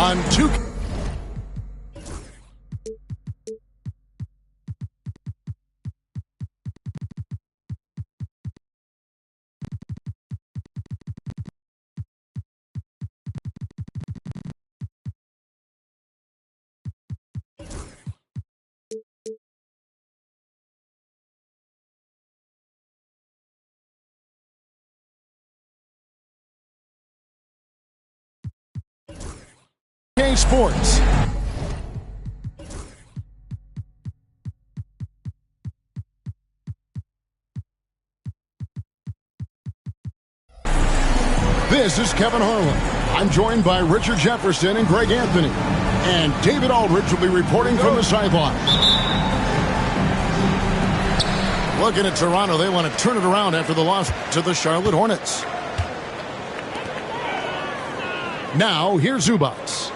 on 2K. Sports. This is Kevin Harlan. I'm joined by Richard Jefferson and Greg Anthony. And David Aldridge will be reporting from the sidelines. Looking at Toronto, they want to turn it around after the loss to the Charlotte Hornets. Now, here's Zubats.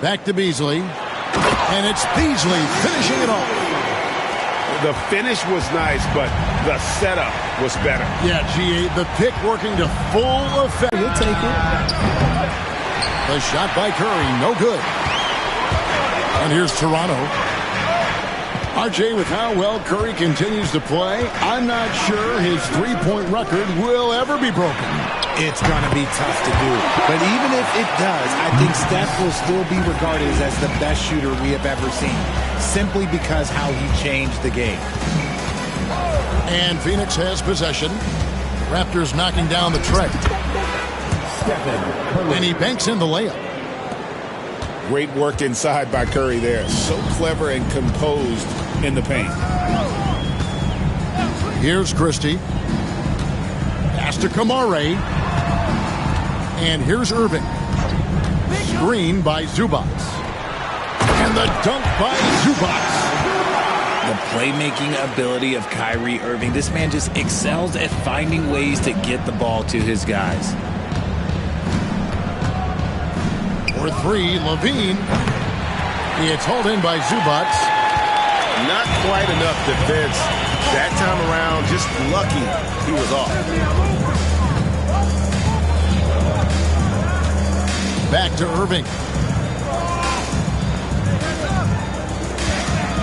Back to Beasley. And it's Beasley finishing it off. The finish was nice, but the setup was better. Yeah, GA, the pick working to full effect. We'll take it. The shot by Curry, no good. And here's Toronto. RJ, with how well Curry continues to play, I'm not sure his three-point record will ever be broken. It's going to be tough to do. But even if it does, I think Steph will still be regarded as the best shooter we have ever seen, simply because how he changed the game. And Phoenix has possession. Raptors knocking down the tray. And he banks in the layup. Great work inside by Curry there. So clever and composed in the paint. Here's Christie. Pass to Kamare. And here's Irving. Screen by Zubats. And the dunk by Zubats. The playmaking ability of Kyrie Irving. This man just excels at finding ways to get the ball to his guys. For three, Levine. It's hauled in by Zubats. Not quite enough defense. That time around, just lucky he was off. Back to Irving.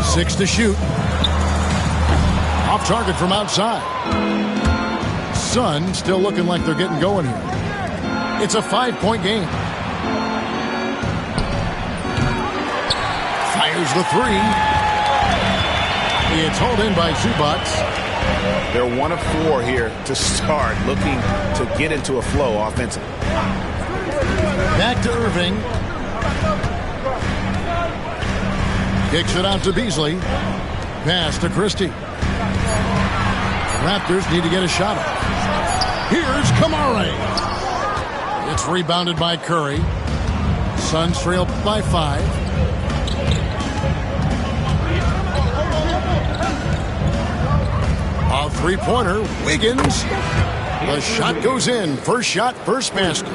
6 to shoot. Off target from outside. Sun still looking like they're getting going here. It's a 5-point game. Fires the three. It's hauled in by Zubats. They're 1 of 4 here to start, looking to get into a flow offensively. Back to Irving. Kicks it out to Beasley. Pass to Christie. Raptors need to get a shot off. Here's Kamare. It's rebounded by Curry. Suns trail by 5. A three-pointer. Wiggins. The shot goes in. First shot, first basket.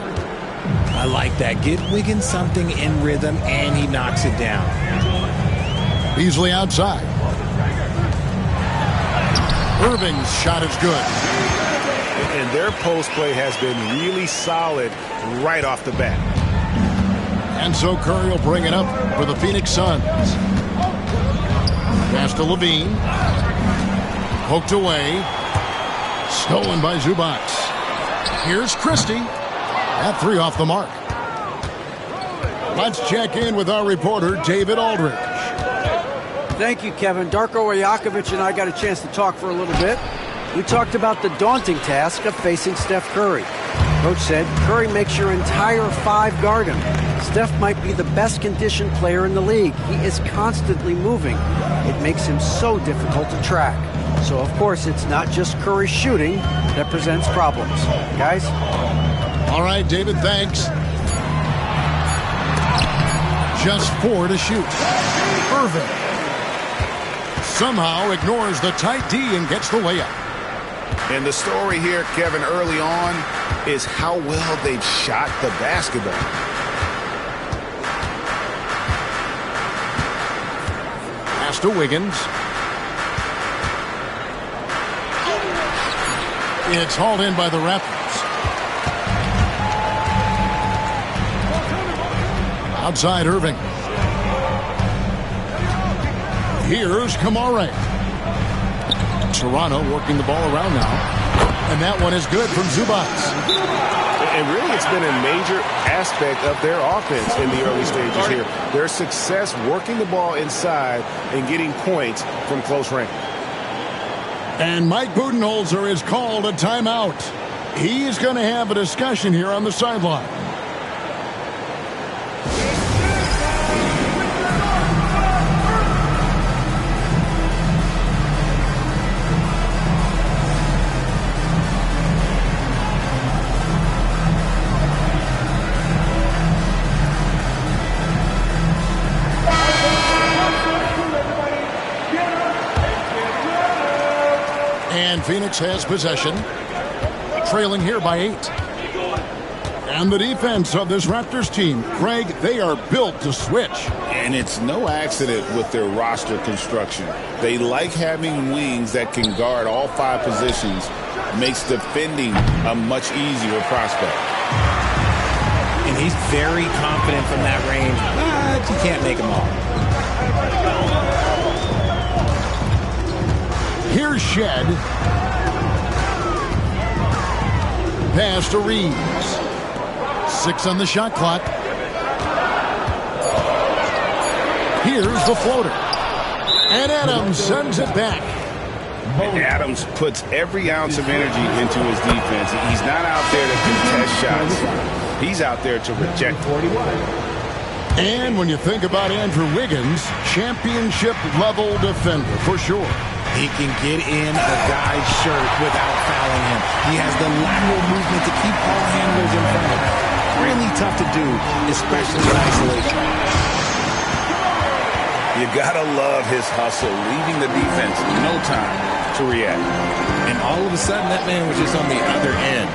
I like that. Get Wiggins something in rhythm, and he knocks it down. Beasley outside. Irving's shot is good. And their post play has been really solid right off the bat. And so Curry will bring it up for the Phoenix Suns. Pass to Levine. Poked away. Stolen by Zubats. Here's Christie. That three off the mark. Let's check in with our reporter, David Aldridge. Thank you, Kevin. Darko Rajakovic and I got a chance to talk for a little bit. We talked about the daunting task of facing Steph Curry. Coach said, Curry makes your entire 5 guard him. Steph might be the best conditioned player in the league. He is constantly moving. It makes him so difficult to track. So, of course, it's not just Curry shooting that presents problems. Guys? All right, David, thanks. Just 4 to shoot. Irving somehow ignores the tight D and gets the layup. And the story here, Kevin, early on is how well they've shot the basketball. Pass to Wiggins. It's hauled in by the Raptors. Outside Irving. Here's Kamare. Toronto working the ball around now. And that one is good from Zubac. And really, it's been a major aspect of their offense in the early stages here. Their success working the ball inside and getting points from close range. And Mike Budenholzer is called a timeout. He's going to have a discussion here on the sideline. And Phoenix has possession, trailing here by 8. And the defense of this Raptors team, Craig, they are built to switch. And it's no accident with their roster construction. They like having wings that can guard all 5 positions. Makes defending a much easier prospect. And he's very confident from that range, but you can't make them all. Here's Shed. Pass to Reeves. 6 on the shot clock. Here's the floater. And Adams sends it back. Adams puts every ounce of energy into his defense. He's not out there to contest shots. He's out there to reject. And when you think about Andrew Wiggins, championship-level defender for sure. He can get in a guy's shirt without fouling him. He has the lateral movement to keep all handlers in front of him. Really tough to do, especially in isolation. You gotta love his hustle, leaving the defense no time to react. And all of a sudden, that man was just on the other end.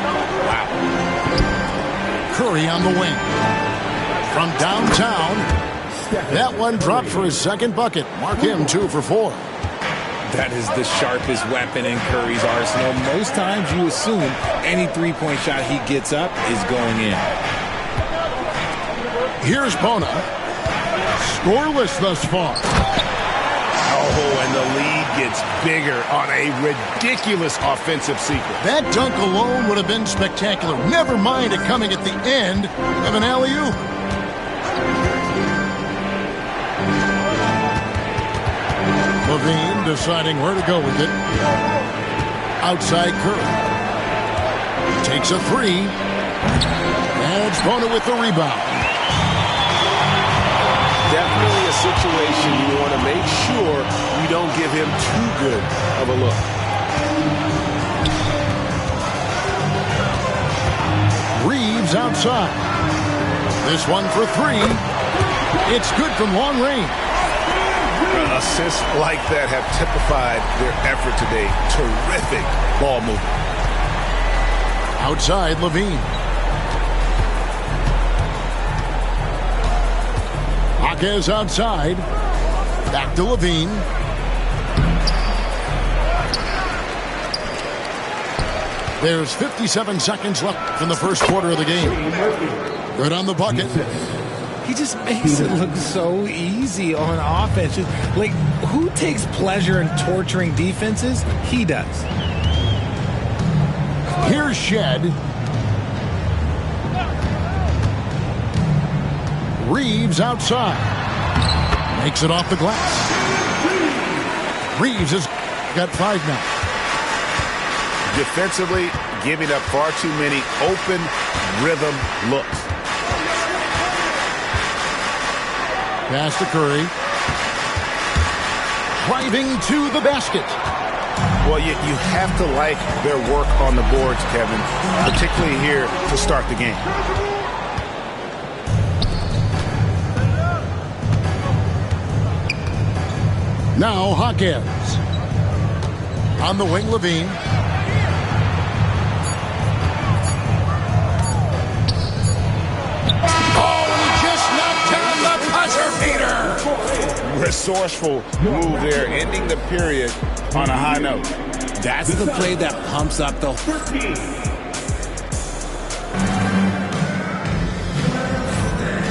Wow. Curry on the wing. From downtown, that one dropped for his second bucket. Mark him 2 for 4. That is the sharpest weapon in Curry's arsenal. Most times you assume any three-point shot he gets up is going in. Here's Bona. Scoreless thus far. Oh, and the lead gets bigger on a ridiculous offensive sequence. That dunk alone would have been spectacular. Never mind it coming at the end of an alley-oop. Levine deciding where to go with it. Outside Curry. Takes a 3. And it's Bona with the rebound. Definitely a situation you want to make sure you don't give him too good of a look. Reeves outside. This one for 3. It's good from long range. Assists like that have typified their effort today. Terrific ball movement. Outside Levine. Jaquez outside. Back to Levine. There's 57 seconds left in the first quarter of the game. Good on the bucket. He just makes it look so easy on offense. Like, who takes pleasure in torturing defenses? He does. Here's Shed. Reeves outside. Makes it off the glass. Reeves has got 5 now. Defensively, giving up far too many open rhythm looks. Pass to Curry. Driving to the basket. Well, you have to like their work on the boards, Kevin, particularly here to start the game. Now Jaquez. On the wing, Levine. Resourceful move there, ending the period on a high note. That's the play that pumps up the...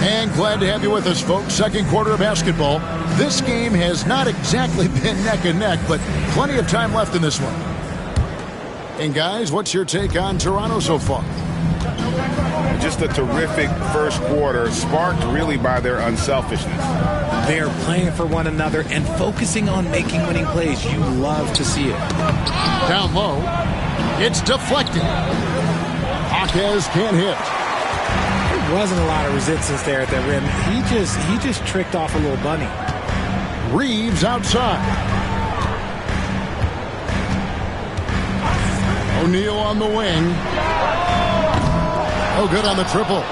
And And glad to have you with us, folks. Second quarter of basketball. This game has not exactly been neck and neck, but plenty of time left in this one. And guys, what's your take on Toronto so far? Just a terrific first quarter, sparked really by their unselfishness. They're playing for one another and focusing on making winning plays. You love to see it. Down low. It's deflected. Jaquez can't hit. There wasn't a lot of resistance there at the rim. He just tricked off a little bunny. Reeves outside. O'Neal on the wing. Oh, good on the triple.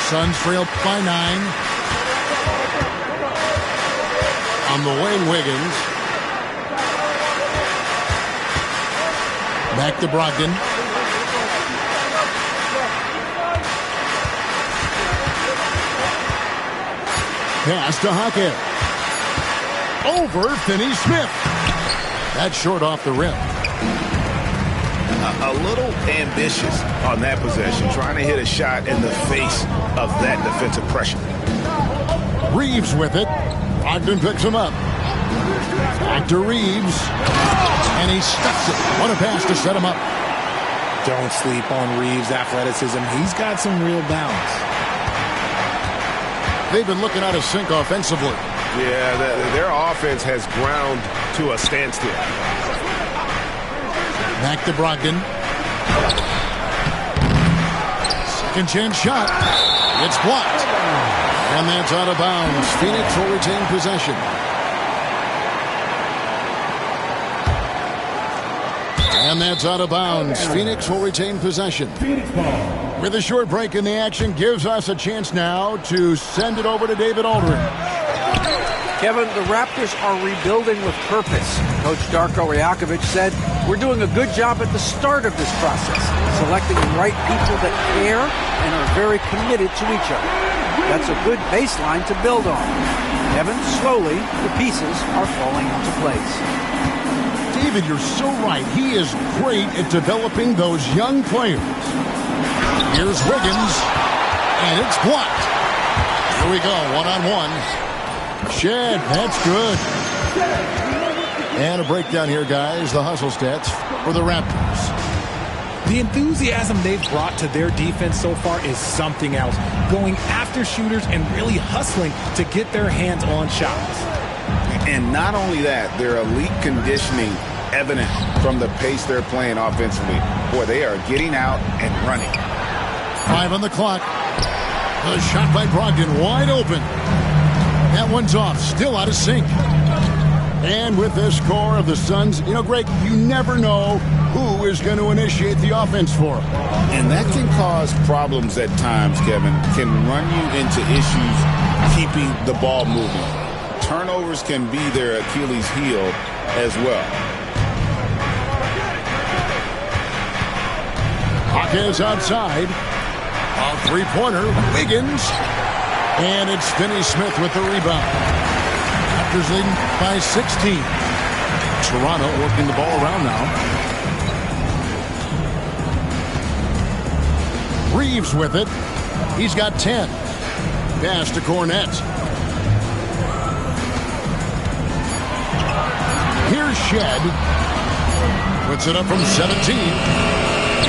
Suns trail by 9. On the wing, Wiggins. Back to Brogdon. Pass to Jaquez. Over Finney-Smith. That's short off the rim. A little ambitious on that possession, trying to hit a shot in the face of that defensive pressure. Reeves with it. Ogden picks him up. Back to Reeves. And he stuffs it. What a pass to set him up. Don't sleep on Reeves' athleticism. He's got some real balance. They've been looking out of sync offensively. Yeah, their offense has ground to a standstill. Back to Brogdon. Second chance shot. It's blocked. And that's out of bounds. Phoenix will retain possession. And that's out of bounds. Phoenix will retain possession. With a short break in the action, gives us a chance now to send it over to David Aldridge. Kevin, the Raptors are rebuilding with purpose. Coach Darko Rajakovic said, "We're doing a good job at the start of this process, selecting the right people that care and are very committed to each other. That's a good baseline to build on." Kevin, slowly, the pieces are falling into place. David, you're so right. He is great at developing those young players. Here's Wiggins, and it's blocked. Here we go, one-on-one. Shed, that's good. And a breakdown here, guys. The hustle stats for the Raptors. The enthusiasm they've brought to their defense so far is something else. Going after shooters and really hustling to get their hands on shots. And not only that, their elite conditioning evident from the pace they're playing offensively. Boy, they are getting out and running. 5 on the clock. The shot by Brogdon, wide open. That one's off, still out of sync. And with this core of the Suns, you know, Greg, you never know who is going to initiate the offense for them. And that can cause problems at times, Kevin. Can run you into issues keeping the ball moving. Turnovers can be their Achilles heel as well. Jaquez outside. A three-pointer. Wiggins. And it's Finney-Smith with the rebound. Raptors leading by 16. Toronto working the ball around now. Reeves with it. He's got 10. Pass to Cornette. Here's Shed. Puts it up from 17.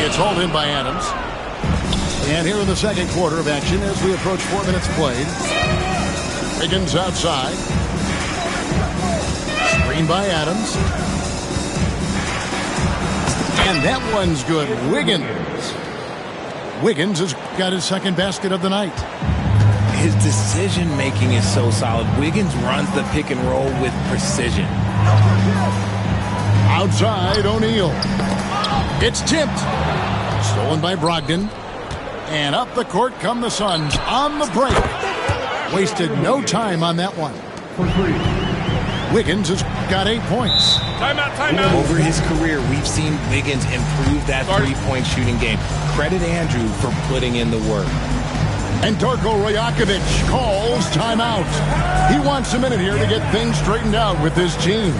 It's hauled in by Adams. And here in the second quarter of action as we approach 4 minutes played. Wiggins outside. Screen by Adams. And that one's good. Wiggins has got his second basket of the night. His decision-making is so solid. Wiggins runs the pick and roll with precision. Outside, O'Neal. It's tipped. Stolen by Brogdon. And up the court come the Suns on the break. Wasted no time on that one. Wiggins has got 8 points. Timeout. Over his career, we've seen Wiggins improve that three-point shooting game. Credit Andrew for putting in the work. And Darko Rajakovic calls timeout. He wants a minute here to get things straightened out with his team.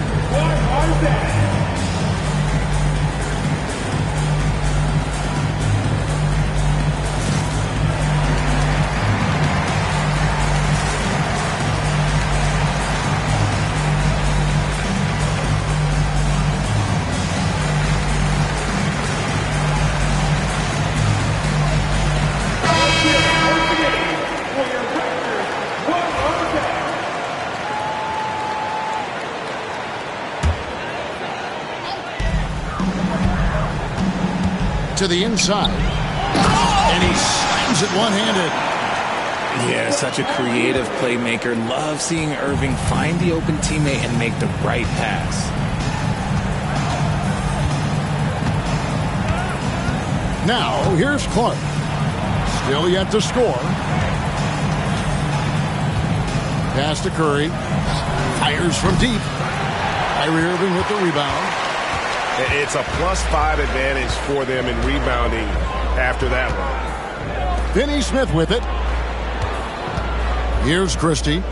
To the inside. And he slams it one-handed. Yeah, such a creative playmaker. Love seeing Irving find the open teammate and make the right pass. Now, here's Clark. Still yet to score. Pass to Curry. Fires from deep. Kyrie Irving with the rebound. It's a +5 advantage for them in rebounding after that one. Finney Smith with it. Here's Christie.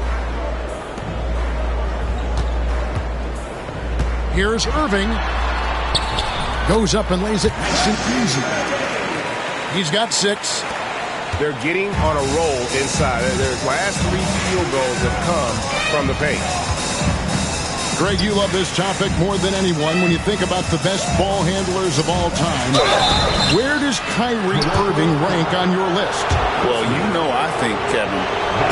Here's Irving. Goes up and lays it nice and easy. He's got 6. They're getting on a roll inside. Their last 3 field goals have come from the paint. Greg, you love this topic more than anyone when you think about the best ball handlers of all time. Where does Kyrie Irving rank on your list? Well, I think, Kevin,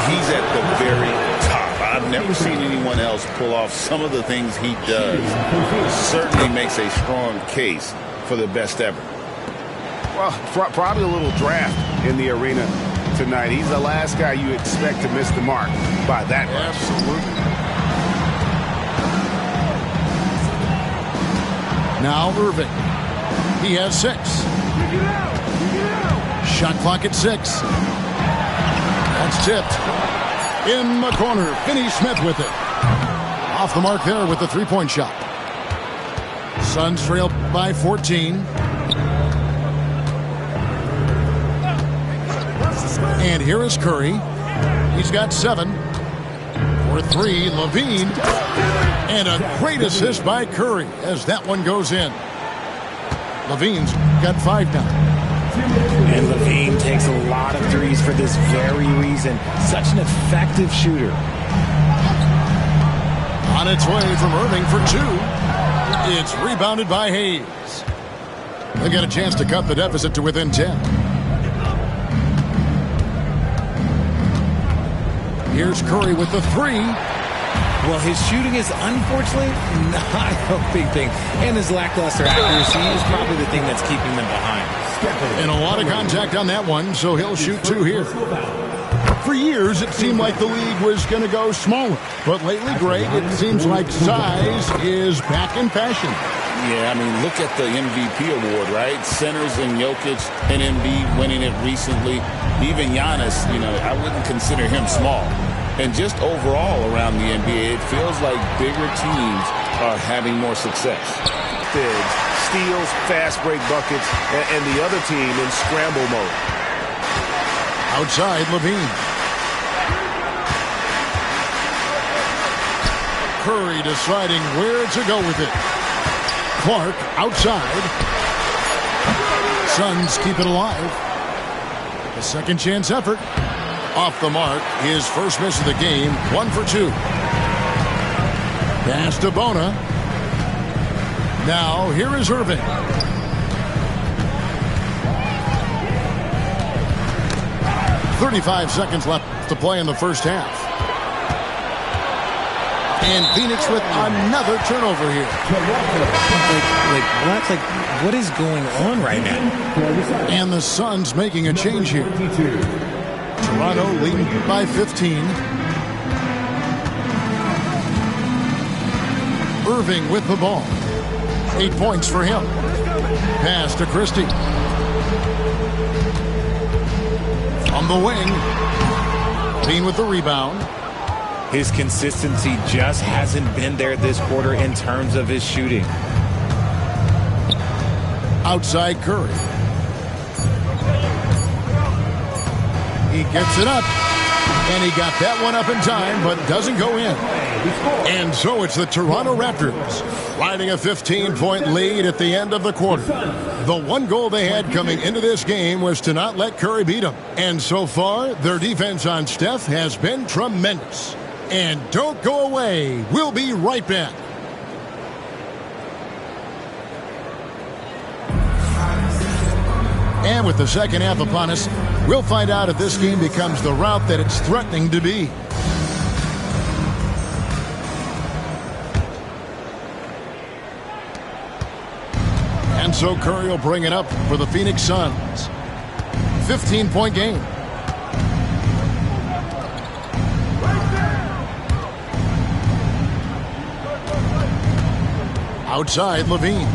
he's at the very top. I've never seen anyone else pull off some of the things he does. Certainly makes a strong case for the best ever. Well, probably a little draft in the arena tonight. He's the last guy you expect to miss the mark by that much. Absolutely. Now Irving. He has 6. Shot clock at 6. That's tipped. In the corner, Finney Smith with it. Off the mark there with the three-point shot. Suns trail by 14. And here is Curry. He's got 7. For 3, Levine. And a great assist by Curry as that one goes in. Levine's got 5 now. And Levine takes a lot of threes for this very reason. Such an effective shooter. On its way from Irving for 2. It's rebounded by Hayes. They get a chance to cut the deficit to within 10. Here's Curry with the 3. Well, his shooting is unfortunately not a big thing. And his lackluster accuracy is probably the thing that's keeping them behind. And a lot of contact on that one, so he'll shoot 2 here. For years, it seemed like the league was going to go smaller. But lately, Greg, it seems like size is back in fashion. Yeah, look at the MVP award, right? Centers and Jokic and Embiid winning it recently. Even Giannis, I wouldn't consider him small. And just overall around the NBA, it feels like bigger teams are having more success. Steals, fast break buckets, and the other team in scramble mode. Outside, Levine. Curry deciding where to go with it. Clark outside. Suns keep it alive. A second chance effort. Off the mark. His first miss of the game. 1 for 2. Pass to Bona. Now here is Irving. .35 seconds left to play in the first half. And Phoenix with another turnover here. What is going on right now? And the Suns making a change here. Toronto leading by 15. Irving with the ball. 8 points for him. Pass to Christie. On the wing. Levine with the rebound. His consistency just hasn't been there this quarter in terms of his shooting. Outside Curry. He gets it up. And he got that one up in time, but doesn't go in. And so it's the Toronto Raptors riding a 15-point lead at the end of the quarter. The one goal they had coming into this game was to not let Curry beat them. And so far, their defense on Steph has been tremendous. And don't go away. We'll be right back. And with the second half upon us, we'll find out if this game becomes the route that it's threatening to be. And so Curry will bring it up for the Phoenix Suns. 15-point game. Outside, Levine.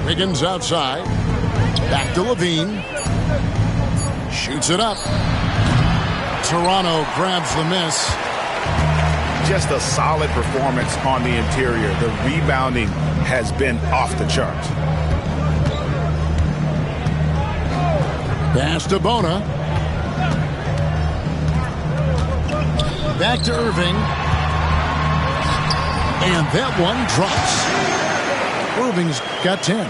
Wiggins outside. Back to Levine. Shoots it up. Toronto grabs the miss. Just a solid performance on the interior. The rebounding has been off the charts. Pass to Bona. Back to Irving. And that one drops. Irving's got 10.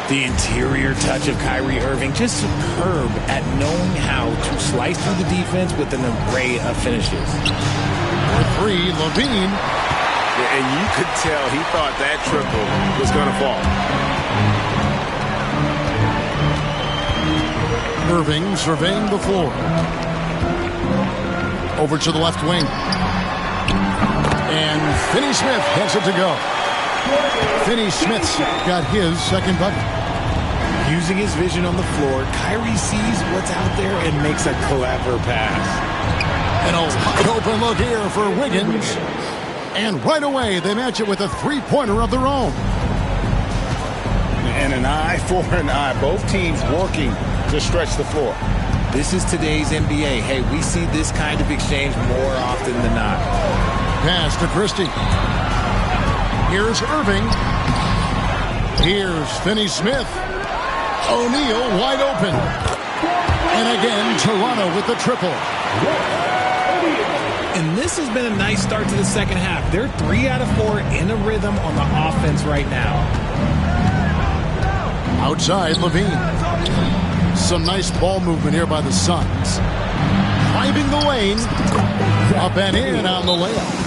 The interior touch of Kyrie Irving, just superb at knowing how to slice through the defense with an array of finishes. For three, Levine. Yeah, and you could tell he thought that triple was going to fall. Irving surveying the floor. Over to the left wing. And Finney-Smith has it to go. Finney-Smith's got his second bucket. Using his vision on the floor, Kyrie sees what's out there and makes a clever pass. And a wide open look here for Wiggins. And right away, they match it with a three-pointer of their own. And an eye for an eye. Both teams working to stretch the floor. This is today's NBA. Hey, we see this kind of exchange more often than not. Pass to Christie. Here's Irving. Here's Finney-Smith. O'Neal wide open. And again, Toronto with the triple. And this has been a nice start to the second half. They're 3 out of 4 in a rhythm on the offense right now. Outside, Levine. Some nice ball movement here by the Suns. Driving the lane. Up and in on the layup.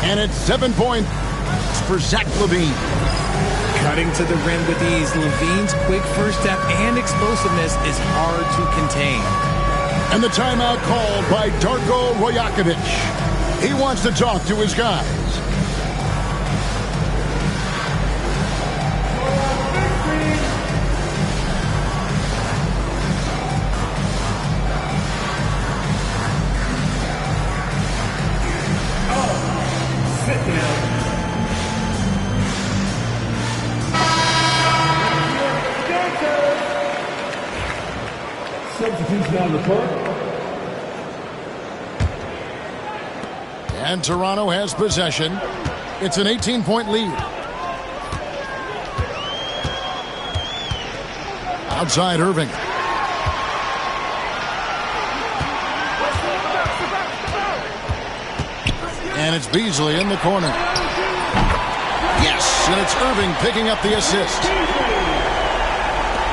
And it's 7 points for Zach LaVine. Cutting to the rim with ease. Levine's quick first step and explosiveness is hard to contain. And the timeout called by Darko Rajakovic. He wants to talk to his guys. Substitution on the court. And Toronto has possession. It's an 18-point lead. Outside Irving. And it's Beasley in the corner. Yes, and it's Irving picking up the assist.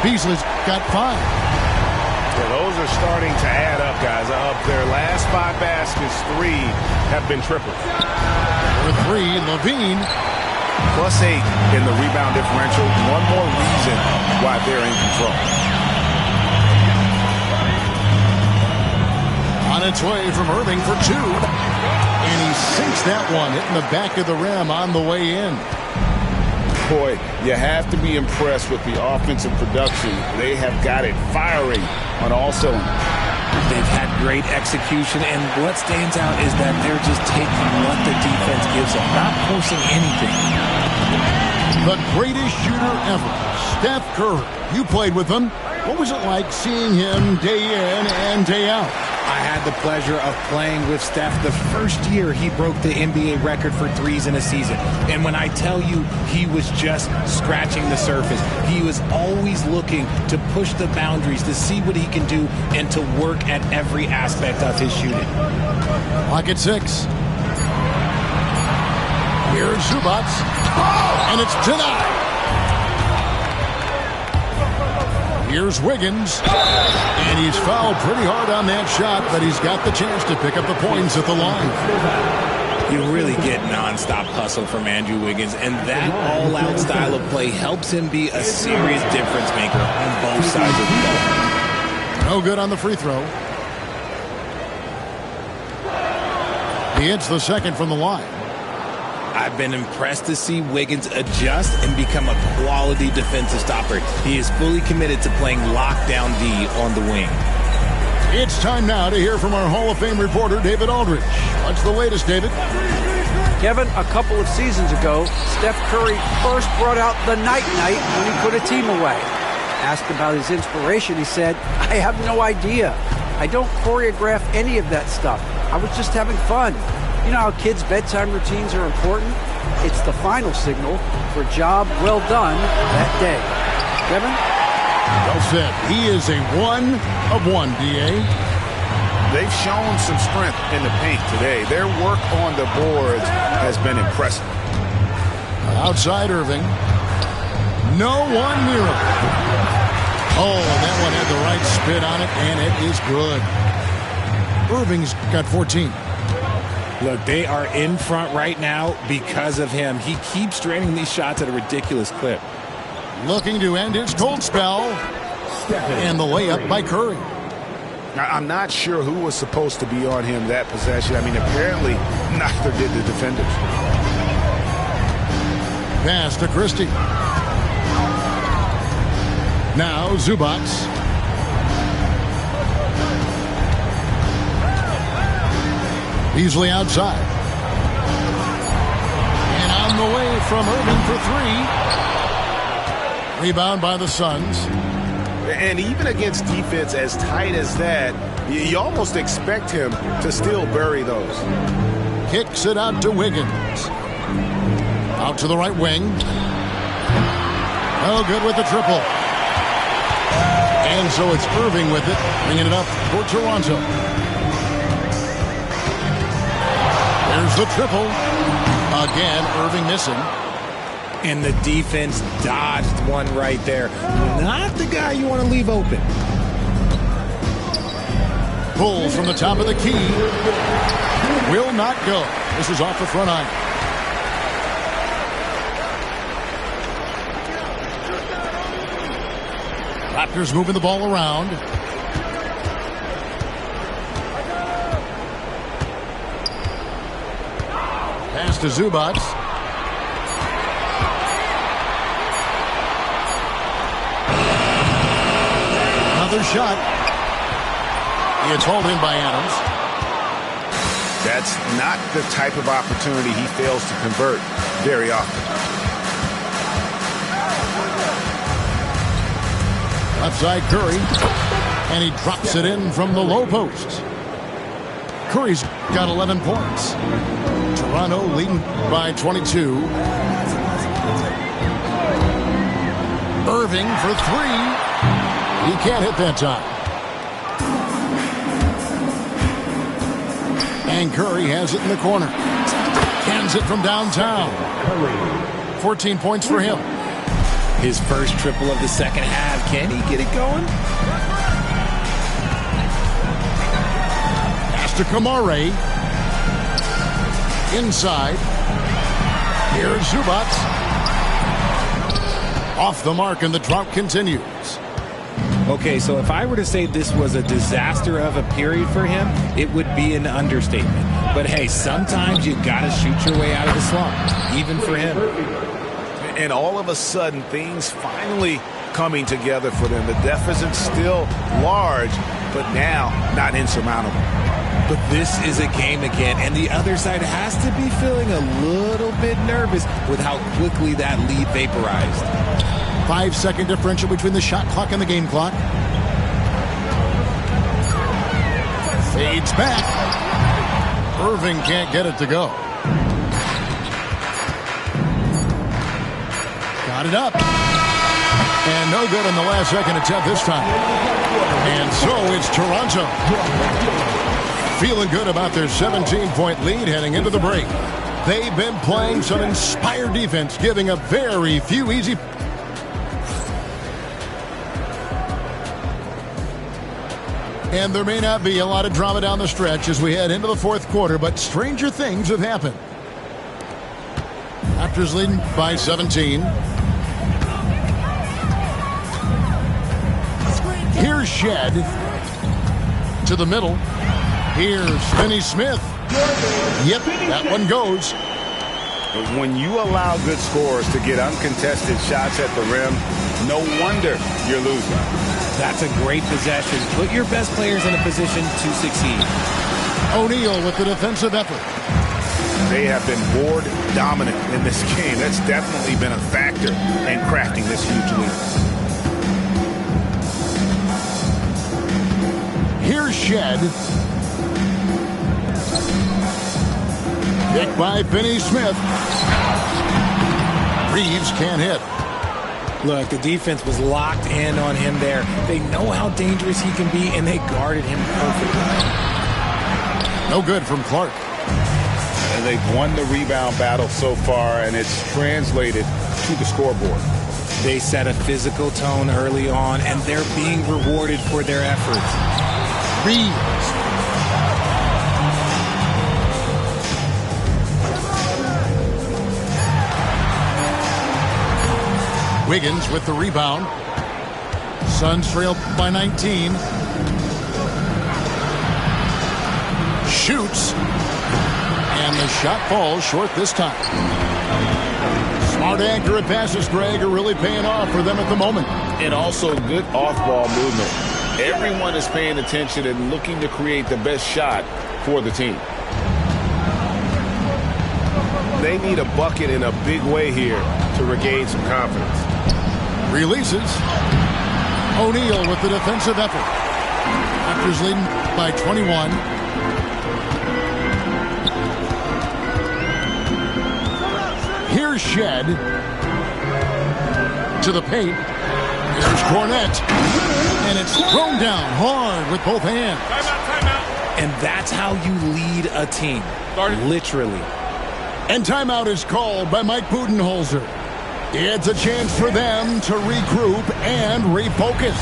Beasley's got 5. Yeah, those are starting to add up, guys. Of their last 5 baskets, 3 have been triples. For 3, Levine. +8 in the rebound differential. One more reason why they're in control. On its way from Irving for 2. And he sinks that one, hitting the back of the rim on the way in. Boy, you have to be impressed with the offensive production. They have got it firing on all cylinders. They've had great execution, and what stands out is that they're just taking what the defense gives them, not forcing anything. The greatest shooter ever, Steph Curry. You played with him. What was it like seeing him day in and day out? I had the pleasure of playing with Steph the first year he broke the NBA record for threes in a season. And when I tell you he was just scratching the surface, he was always looking to push the boundaries, to see what he can do, and to work at every aspect of his shooting. Pocket 6. Here's Zubac. And it's denied. Here's Wiggins. And he's fouled pretty hard on that shot, but he's got the chance to pick up the points at the line. You really get nonstop hustle from Andrew Wiggins, and that all-out style of play helps him be a serious difference maker on both sides of the ball. No good on the free throw. He hits the second from the line. I've been impressed to see Wiggins adjust and become a quality defensive stopper. He is fully committed to playing lockdown D on the wing. It's time now to hear from our Hall of Fame reporter, David Aldridge. What's the latest, David? Kevin, a couple of seasons ago, Steph Curry first brought out the night-night when he put a team away. Asked about his inspiration, he said, "I have no idea. I don't choreograph any of that stuff. I was just having fun." You know how kids' bedtime routines are important? It's the final signal for a job well done that day. Kevin? Well said. He is a 1 of 1, D.A. They've shown some strength in the paint today. Their work on the boards has been impressive. Outside Irving. No one near him. Oh, and that one had the right spin on it, and it is good. Irving's got 14. Look, they are in front right now because of him. He keeps draining these shots at a ridiculous clip. Looking to end his cold spell. And the layup by Curry. I'm not sure who was supposed to be on him that possession. I mean, apparently neither did the defenders. Pass to Christie. Now Zubac. Easily outside. And on the way from Irving for three. Rebound by the Suns. And even against defense as tight as that, you almost expect him to still bury those. Kicks it out to Wiggins. Out to the right wing. Oh, good with the triple. And so it's Irving with it, bringing it up for Toronto. There's the triple. Again, Irving missing. And the defense dodged one right there. Not the guy you want to leave open. Pull from the top of the key. Will not go. This is off the front iron. Raptors moving the ball around. Pass to Zubac. Another shot. It's hauled in by Adams. That's not the type of opportunity he fails to convert very often. Left side Curry. And he drops it in from the low post. Curry's got 11 points. Toronto leading by 22. Irving for three. He can't hit that time. And Curry has it in the corner. Cans it from downtown. 14 points for him. His first triple of the second half. Can he get it going? Pass to Kamare. Inside. Here's Zubac. Off the mark, and the drought continues. Okay, so if I were to say this was a disaster of a period for him, it would be an understatement. But hey, sometimes you gotta shoot your way out of the slump, even for him. And all of a sudden, things finally coming together for them. The deficit's still large, but now not insurmountable. But this is a game again, and the other side has to be feeling a little bit nervous with how quickly that lead vaporized. 5-second differential between the shot clock and the game clock. Fades back. Irving can't get it to go. Got it up. And no good on the last second attempt this time. And so it's Toronto. Feeling good about their 17-point lead heading into the break. They've been playing some inspired defense, giving up very few easy. And there may not be a lot of drama down the stretch as we head into the fourth quarter, but stranger things have happened. Raptors leading by 17. Here's Shed to the middle. Here's Finney-Smith. Yep, that one goes. When you allow good scorers to get uncontested shots at the rim, no wonder you're losing. That's a great possession. Put your best players in a position to succeed. O'Neal with the defensive effort. They have been board dominant in this game. That's definitely been a factor in crafting this huge lead. Here's Shed. Picked by Finney-Smith. Reeves can't hit. Look, the defense was locked in on him there. They know how dangerous he can be, and they guarded him perfectly. No good from Clark. And they've won the rebound battle so far, and it's translated to the scoreboard. They set a physical tone early on, and they're being rewarded for their efforts. Reeves. Wiggins with the rebound. Suns trail by 19. Shoots. And the shot falls short this time. Smart, accurate passes, Greg, are really paying off for them at the moment. And also good off-ball movement. Everyone is paying attention and looking to create the best shot for the team. They need a bucket in a big way here to regain some confidence. Releases. O'Neal with the defensive effort. Raptors leading by 21. Here's Shed. To the paint. Here's Cornette. And it's thrown down hard with both hands. Timeout. And that's how you lead a team. Literally. And timeout is called by Mike Budenholzer. It's a chance for them to regroup and refocus.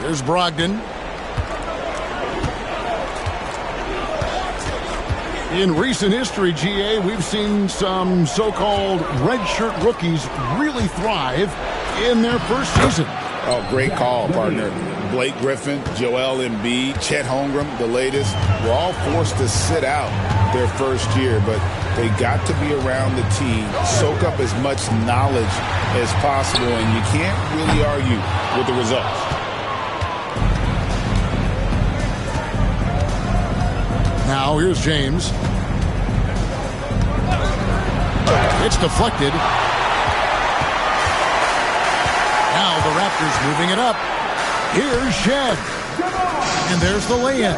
Here's Brogdon. In recent history, GA, we've seen some so-called redshirt rookies really thrive in their first season. Oh, great call, partner. Blake Griffin, Joel Embiid, Chet Holmgren, the latest, were all forced to sit out their first year, but they got to be around the team, soak up as much knowledge as possible, and you can't really argue with the results. Now here's James. It's deflected. Now the Raptors moving it up. Here's Shed. And there's the lay-in.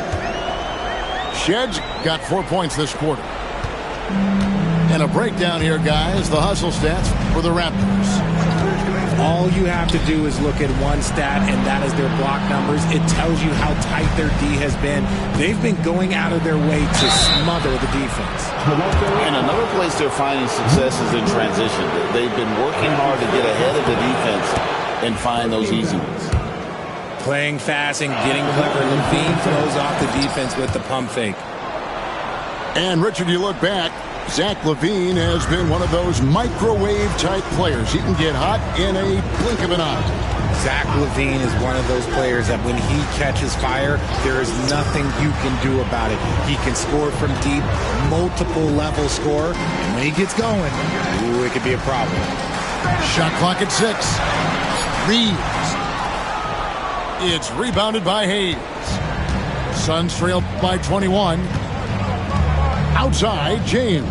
Shed's got 4 points this quarter. And a breakdown here, guys. The hustle stats for the Raptors. All you have to do is look at one stat, and that is their block numbers. It tells you how tight their D has been. They've been going out of their way to smother the defense. And another place they're finding success is in transition. They've been working hard to get ahead of the defense and find those easy ones. Playing fast and getting clever. Levine throws off the defense with the pump fake. And, Richard, you look back, Zach LaVine has been one of those microwave-type players. He can get hot in a blink of an eye. Zach LaVine is one of those players that when he catches fire, there is nothing you can do about it. He can score from deep, multiple-level score, and when he gets going, ooh, it could be a problem. Shot clock at 6. Reeves. It's rebounded by Hayes. Suns trail by 21. Outside, James.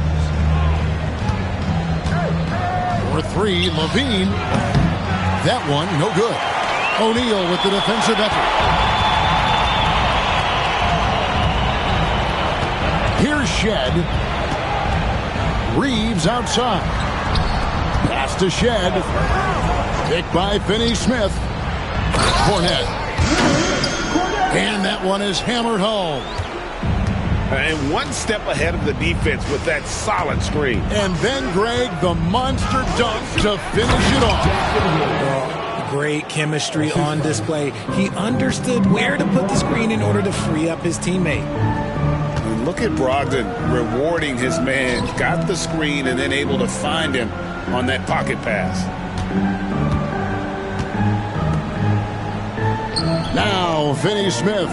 For 3, Levine. That one, no good. O'Neal with the defensive effort. Here's Shed. Reeves outside. Pass to Shed. Picked by Finney-Smith. Cornette. And that one is hammered home. And one step ahead of the defense with that solid screen. And then, Greg, the monster dunk to finish it off. Great chemistry on display. He understood where to put the screen in order to free up his teammate. And look at Brogdon rewarding his man. Got the screen and then able to find him on that pocket pass. Now, Finney Smith.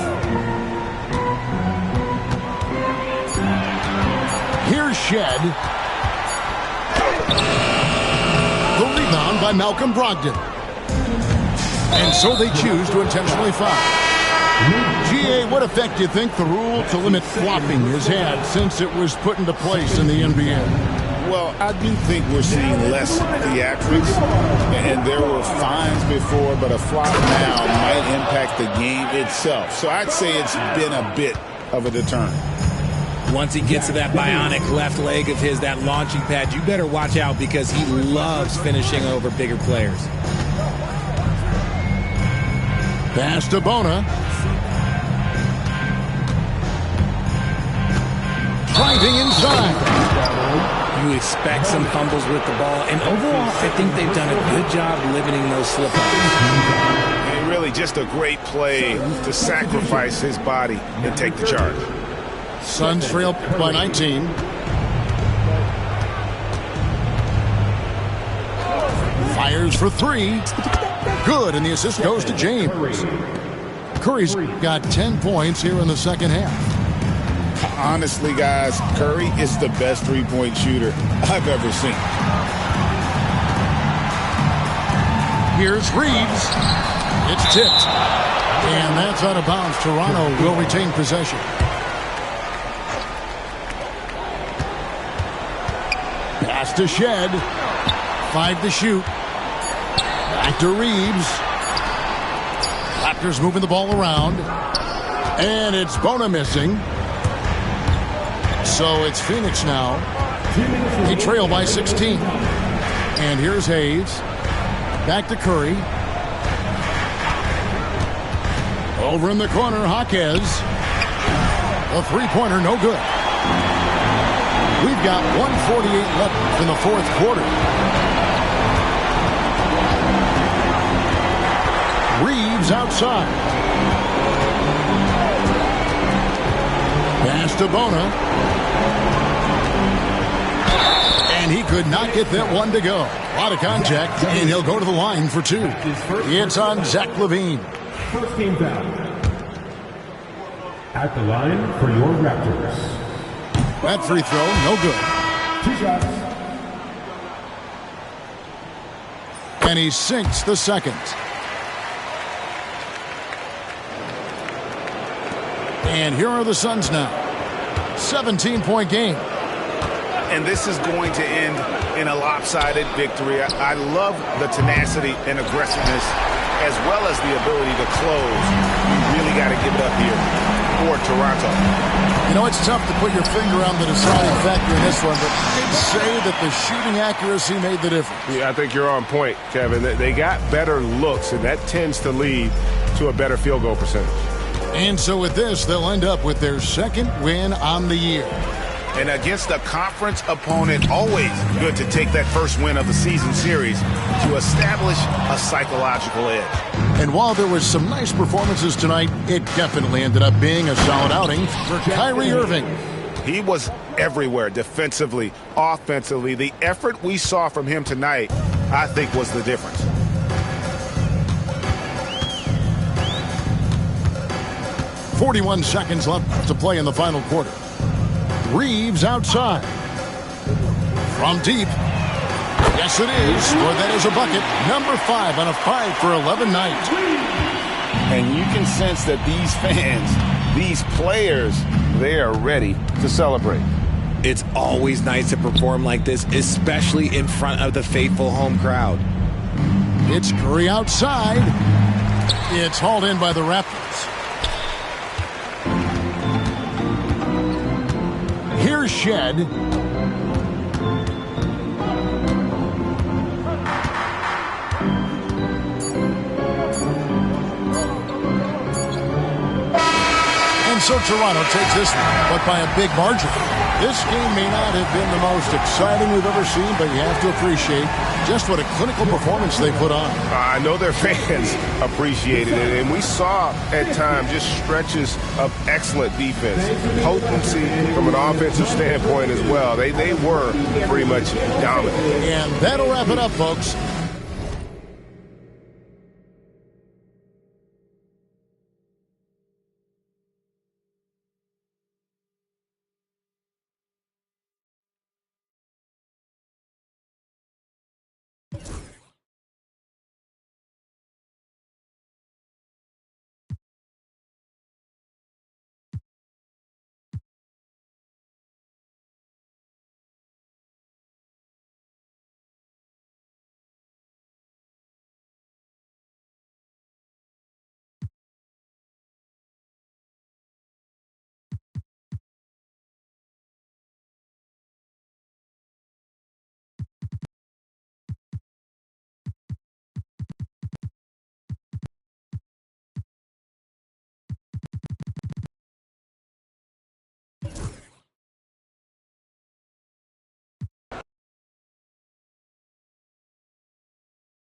Here's Shed. The rebound by Malcolm Brogdon. And so they choose to intentionally foul. GA, what effect do you think the rule to limit flopping has had since it was put into place in the NBA? Well, I do think we're seeing less theatrics, and there were fines before, but a flop now might impact the game itself. So I'd say it's been a bit of a deterrent. Once he gets to that bionic left leg of his, that launching pad, you better watch out because he loves finishing over bigger players. Pass to Bona. Driving inside. You expect some fumbles with the ball, and overall, I think they've done a good job limiting those slip-ups. And really just a great play to sacrifice his body and take the charge. Suns trail by 19. Fires for three. Good, and the assist goes to James. Curry's got 10 points here in the second half. Honestly, guys, Curry is the best three-point shooter I've ever seen. Here's Reeves. It's tipped. And that's out of bounds. Toronto will retain possession. Pass to Shed. 5 to shoot. Back to Reeves. Raptors moving the ball around. And it's Bona missing. So it's Phoenix now. They trail by 16. And here's Hayes. Back to Curry. Over in the corner, Jaquez. A three-pointer, no good. We've got 1:48 left in the fourth quarter. Reeves outside. Pass to Bona. And he could not get that one to go. A lot of contact, and he'll go to the line for two. It's on Zach LaVine. First game foul. At the line for your Raptors. That free throw, no good. 2 shots. And he sinks the second. And here are the Suns now. 17-point game. And this is going to end in a lopsided victory. I love the tenacity and aggressiveness as well as the ability to close. You really got to give it up here for Toronto. You know, it's tough to put your finger on the deciding factor in this one, but I'd say that the shooting accuracy made the difference. Yeah, I think you're on point, Kevin. They got better looks, and that tends to lead to a better field goal percentage. And so with this, they'll end up with their second win on the year. And against a conference opponent, always good to take that first win of the season series to establish a psychological edge. And while there was some nice performances tonight, it definitely ended up being a solid outing for Kyrie Irving. He was everywhere defensively, offensively. The effort we saw from him tonight, I think, was the difference. .41 seconds left to play in the final quarter. Reeves outside. From deep. Yes, it is. Or that is a bucket. Number 5 on a 5 for 11 night. And you can sense that these fans, these players, they are ready to celebrate. It's always nice to perform like this, especially in front of the faithful home crowd. It's Curry outside. It's hauled in by the Raptors. Here's Shed. so Toronto takes this one, but by a big margin. This game may not have been the most exciting we've ever seen, but you have to appreciate just what a clinical performance they put on. I know their fans appreciated it, and we saw at times just stretches of excellent defense, potency from an offensive standpoint as well. They were pretty much dominant. And that'll wrap it up, folks.